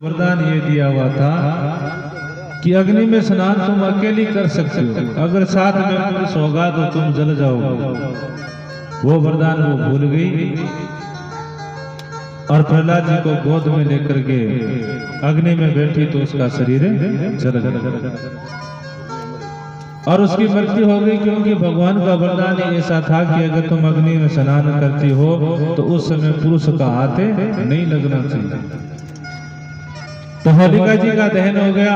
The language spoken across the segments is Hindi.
वरदान ये दिया हुआ था कि अग्नि में स्नान तुम अकेली कर सकते हो, अगर साथ में पुरुष होगा तो तुम जल जाओगे। वो वरदान वो भूल गई और प्रहलाद जी को गोद में लेकर के अग्नि में बैठी तो उसका शरीर जल गया और उसकी मृत्यु हो गई, क्योंकि भगवान का वरदान ऐसा था कि अगर तुम अग्नि में स्नान करती हो तो उस समय पुरुष का हाथ नहीं लगना चाहिए। तो होलिका जी का दहन हो गया,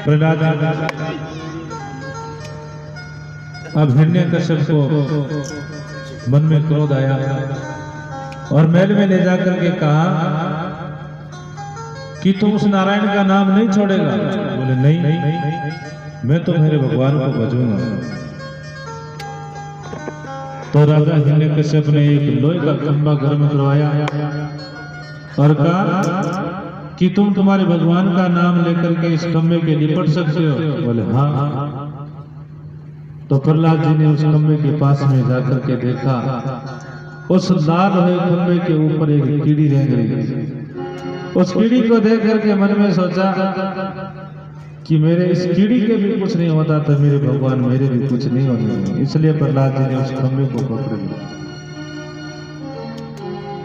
प्रहलाद अब हिरण्यकश्यप को मन में क्रोध आया और महल में ले जाकर के कहा कि तुम उस नारायण का नाम नहीं छोड़ेगा। बोले नहीं, मैं तो मेरे भगवान को भजूंगा। तो राजा हिरण्यकश्यप ने एक लोहे का खंभा घर में करवाया और कहा कि तुम तुम्हारे भगवान का नाम लेकर के इस खंभे के लिपट सकते हो। बोले हाँ। तो प्रहलाद जी ने उस खंभे के पास में जाकर के देखा, उस लाल हुए खंभे के ऊपर एक कीड़ी रह गई। उस कीड़ी को देख करके मन में सोचा कि मेरे इस कीड़ी के भी कुछ नहीं होता तो मेरे भगवान मेरे भी कुछ नहीं होने। इसलिए प्रहलाद जी ने उस खंभे को पकड़ लिया।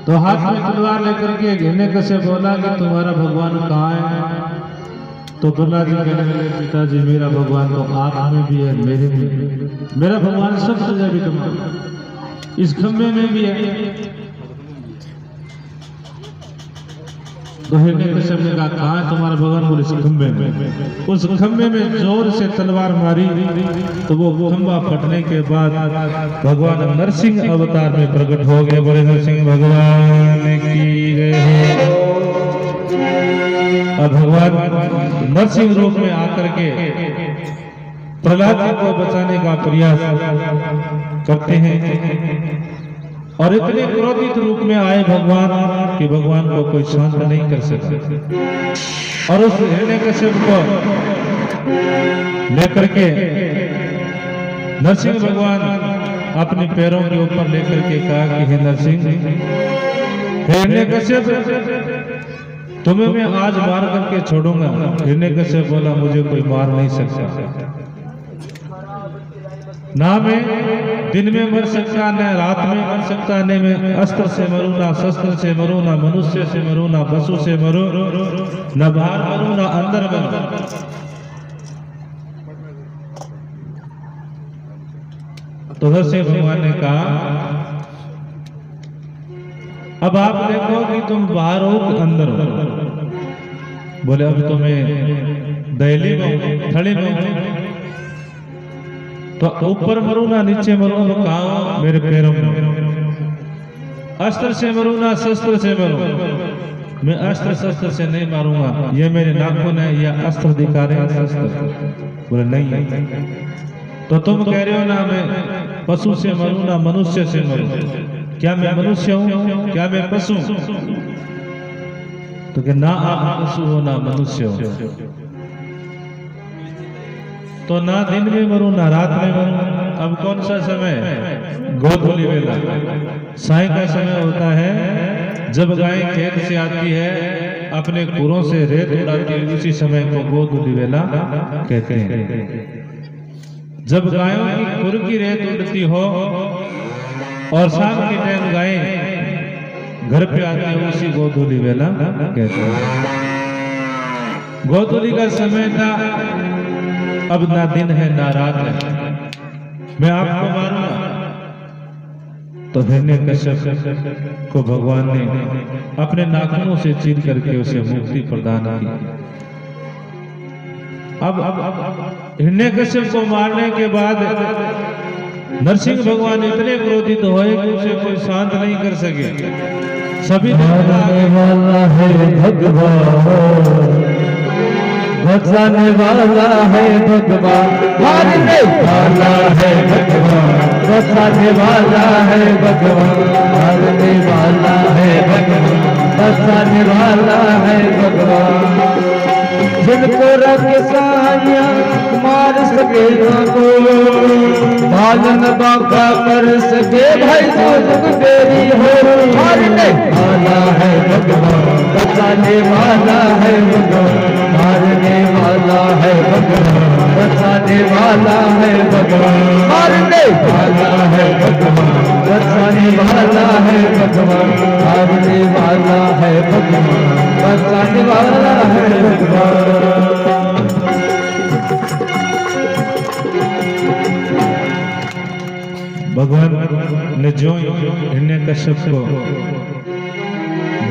तो हाथ में तलवार लेकर के हिरण्यकश्यप बोला कि तुम्हारा भगवान कहाँ है। तो प्रहलाद जी कहने लगे, पिताजी मेरा भगवान तो आप में भी है, मेरे में भी। मेरा भगवान सब जगह भी तुम्हारा, इस खंभे में भी है। तो हिरण्यकश्यप ने कहा कहाँ है तुम्हारा भगवान। बोले इस खंभे में। उस खंभे में जोर से तलवार मारी तो वो खंभा फटने के बाद भगवान नरसिंह अवतार में प्रकट हो गए। बोले नरसिंह भगवान की जय हो। अब भगवान नरसिंह रूप में आकर के प्रहलाद जी को बचाने का प्रयास करते हैं और इतने क्रोधित रूप में आए भगवान कि भगवान को कोई शांत नहीं कर सका। और उस हिरण्यकश्यप को लेकर के नरसिंह भगवान अपने पैरों के ऊपर लेकर के कहा कि हे नरसिंह, हिरण्यकश्यप तुम्हें मैं आज मार करके छोड़ूंगा। हिरण्यकश्यप बोला मुझे कोई मार नहीं सकता, ना मैं दिन में मर सकता, न रात में मर सकता, न मैं अस्त्र से मरूं, ना शस्त्र से मरूं, ना मनुष्य से मरूं, ना पशु से मरूं, न बाहर मरूं, ना अंदर मरूं। तो नरसिंह भगवान ने कहा अब आप देखो कि तुम बाहर हो कि अंदर हो। बोले अब तो मैं दहली में हूं, थड़ी में हूं, तो ऊपर मरूं ना नीचे मरूं, तो कहा मेरे पैरों में। अस्त्र से मरूं ना शस्त्र से मरूं, मैं अस्त्र शस्त्र से नहीं मारूंगा। ये मेरे नाखून है या अस्त्र दिखा रहे हैं शस्त्र। बोले नहीं। तो तुम कह रहे हो ना मैं पशु से मरूं ना मनुष्य से मरूं। क्या मैं मनुष्य हूं, क्या मैं पशु? तो कि ना आप पशु हो ना मनुष्य हो। तो ना दिन में मरूं ना रात में मरूं। अब कौन सा समय? गोधूली वेला, साय का समय होता है जब गाय खेत से आती है, अपने खुरों से रेत उड़ाती है, उसी समय को गोधूली वेला कहते हैं। जब गायों की खुर की रेत उड़ती हो और शाम के टाइम गाय घर पे आती है, उसी गोधूली वेला कहते हैं। गोधूली का समय था, अब ना दिन है ना रात है, मैं आपको मारूंगा। तो हिरण्यकश्यप को भगवान ने अपने नाखूनों से चीर करके उसे मुक्ति प्रदान की। अब हिरण्यकश्यप को मारने के बाद नरसिंह भगवान इतने क्रोधित हुए कि उसे कोई शांत नहीं कर सके। सभी वाला है भगवान, बचाने वाला है भगवान, मारने वाला है भगवान, बचाने वाला है भगवान, मारने वाला है भगवान, बचाने वाला है भगवान। जिनको रख साया मार सके ना कोई, बालन बाका कर सके भाई जो जुग तेरी हो। मारने वाला है भगवान, बचाने वाला है भगवान, मारने वाला है भगवान, बचाने वाला है भगवान, मारने वाला है भगवान, बचाने वाला है भगवान, मारने वाला है भगवान, बचाने वाला है भगवान। भगवान ने जो हिरण्यकश्यप को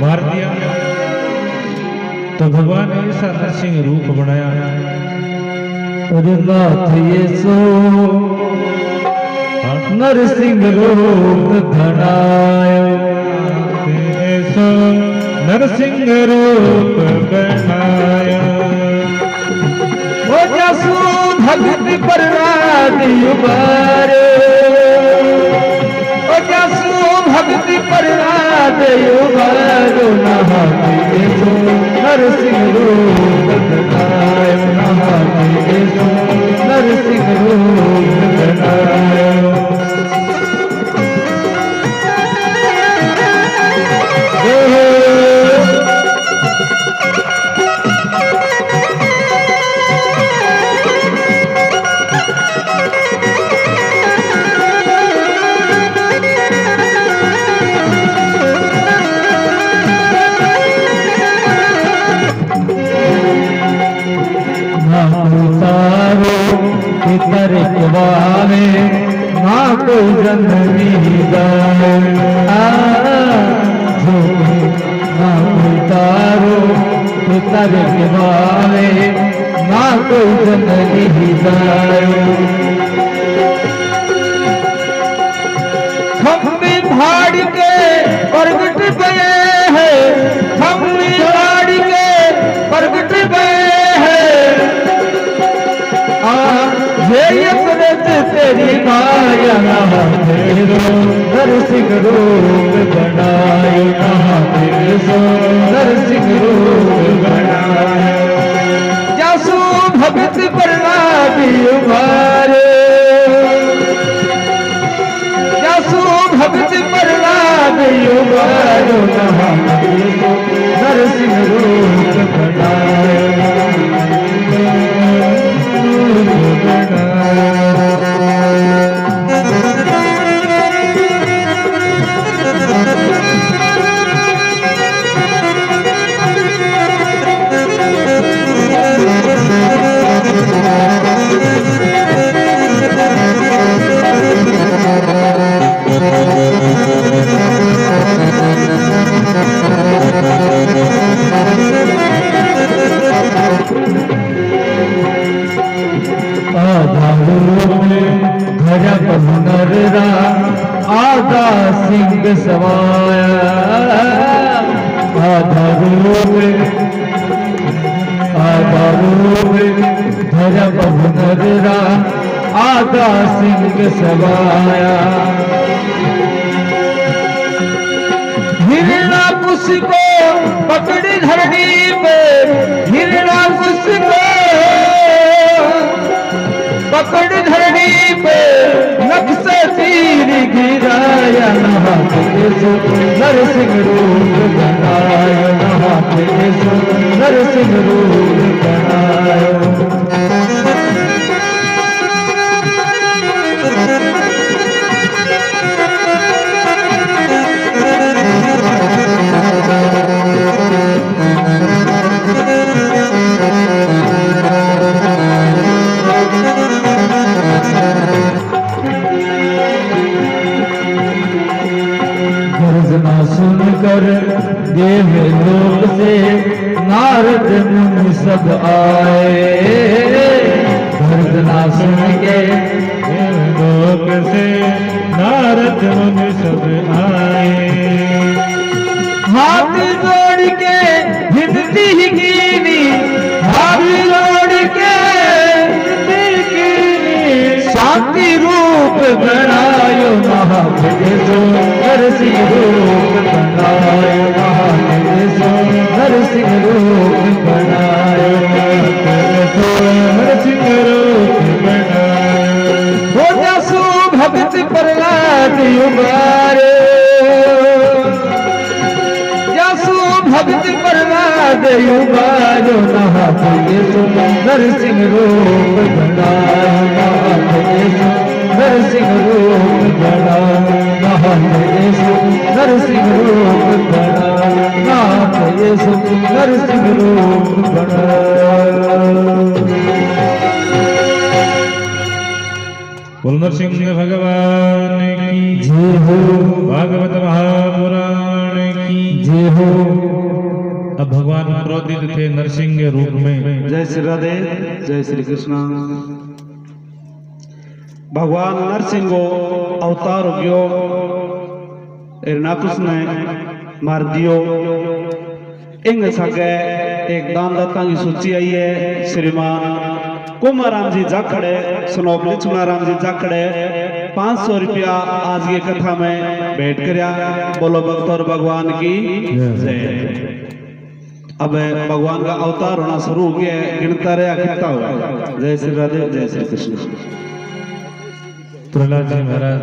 मार दिया तो भगवान ने ऐसा नरसिंह रूप बनाया। अरे नाथ ये सो नरसिंह रूप धरायो, ऐसा नरसिंह रूप बनाया। वो जसु भक्ति पर राधि उबारे, वो जसु भक्ति पर राधि उबारो, नहाते सो नरसिंह रूप धरायो, नहाते सो नरसिंह रूप धरायो। तरकवावे ना कोई जन्मी जाए, ना कोई तारो तरकवावे ना कोई जन्मी जाए। खम्बी भाड़ के प्रगट गए हैं, खम्बी भाड़ के प्रगट गए हैं, ये सूरज तेरी माया, तेरो नरसिंह रूप बनायो, तेरो नरसिंह रूप बनायो। जसु भगत प्रणामी उबारे, जसु भगत प्रणामी उबारो, तेरो नरसिंह रूप बनायो। आधा सिंह सवाया, आधा रूप धरा बहुनरा, आधा सिंह सवाया। हिरणाकुश को पकड़ी धरनी पे, हिरणाकुश को पकड़ धरनी पे, नख से तीर गिराया, नहाते सो नरसिंह रूप बनायो, नहाते सो नरसिंह रूप बनायो। सुनकर देव लोक से नारद मुनि सब आए, गर्जना सुन के देव लोक से नारद मुनि सब आए। हाथ जोड़ के विनती कीनी, हाथ जोड़ के विनती कीनी, शांति रूप बनायो, महादेव नरसिंह रूप बनायो, महादेव नरसिंह रूप बनायो। देयु बारो नाथ येसु नरसिंह रूप गणाय नाथ येसु नरसिंह रूप गणाय नाथ येसु नरसिंह रूप गणाय नाथ येसु नरसिंह रूप गणाय। बोल नरसिंह भगवान की जय हो, भागवत महापुराण की जय हो। अब भगवान क्रोधित थे नरसिंह के रूप में। जय श्री राधे, जय श्री कृष्ण। भगवान नरसिंह अवतार हो गयो, हिरणाकुश ने मार दियो। इंग सके एक दानदाता की सूची आई है। श्रीमान कुमाराम जी जाखड़े, सनोबली चुनाराम जी जाखड़े 500 रुपया आज की कथा में भेंट करया। बोलो भक्त और भगवान की जय। अब भगवान का अवतार होना शुरू हो गया है, गिनता रहा कितना हुआ। जय श्री राधे, जय श्री कृष्ण। प्रहलाद जी महाराज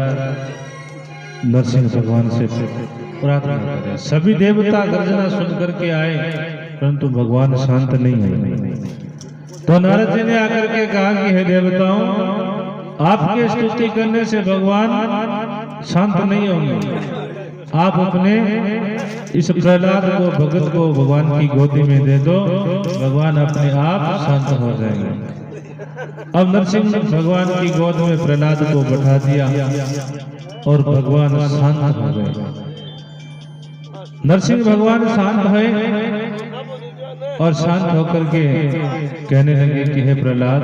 नरसिंह भगवान से प्रार्थना करें। सभी देवता गर्जना सुन करके आए, परंतु भगवान शांत नहीं हुए। तो नारद जी ने आकर के कहा कि हे देवताओं, आपके स्तुति करने से भगवान शांत नहीं होंगे। आप अपने इस प्रहलाद को, भगत को भगवान की गोदी में दे दो, भगवान अपने आप शांत हो जाएंगे। अब नरसिंह भगवान की गोद में प्रहलाद को बैठा दिया और भगवान शांत हो गए। नरसिंह भगवान शांत हुए और शांत होकर के कहने लगे कि हे प्रहलाद,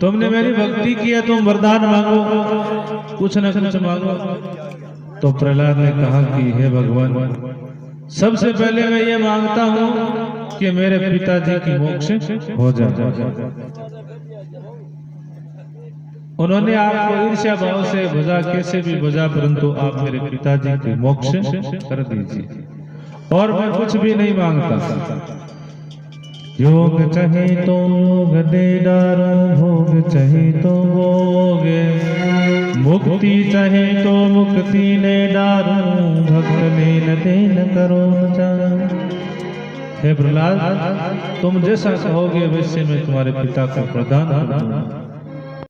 तुमने मेरी भक्ति की है, तुम वरदान मांगो, कुछ न कुछ मांगो। तो प्रहलाद ने कहा कि हे भगवान, सबसे पहले मैं ये मांगता हूँ कि मेरे पिताजी की मोक्ष हो जाए। उन्होंने आपको ईर्ष्या भाव से भजा, कैसे भी भजा, परंतु आप मेरे पिताजी की मोक्ष कर दीजिए, और मैं कुछ भी नहीं मांगता। योग चाहे तो योग दे डारो, भोग चाहे तो भोग, मुक्ति चाहे तो मुक्ति ने डारो, भक्त ने न दे न करो न जानो। हे प्रहलाद, तुम जैसा कहोगे वैसे मैं तुम्हारे पिता को प्रदान करूंगा।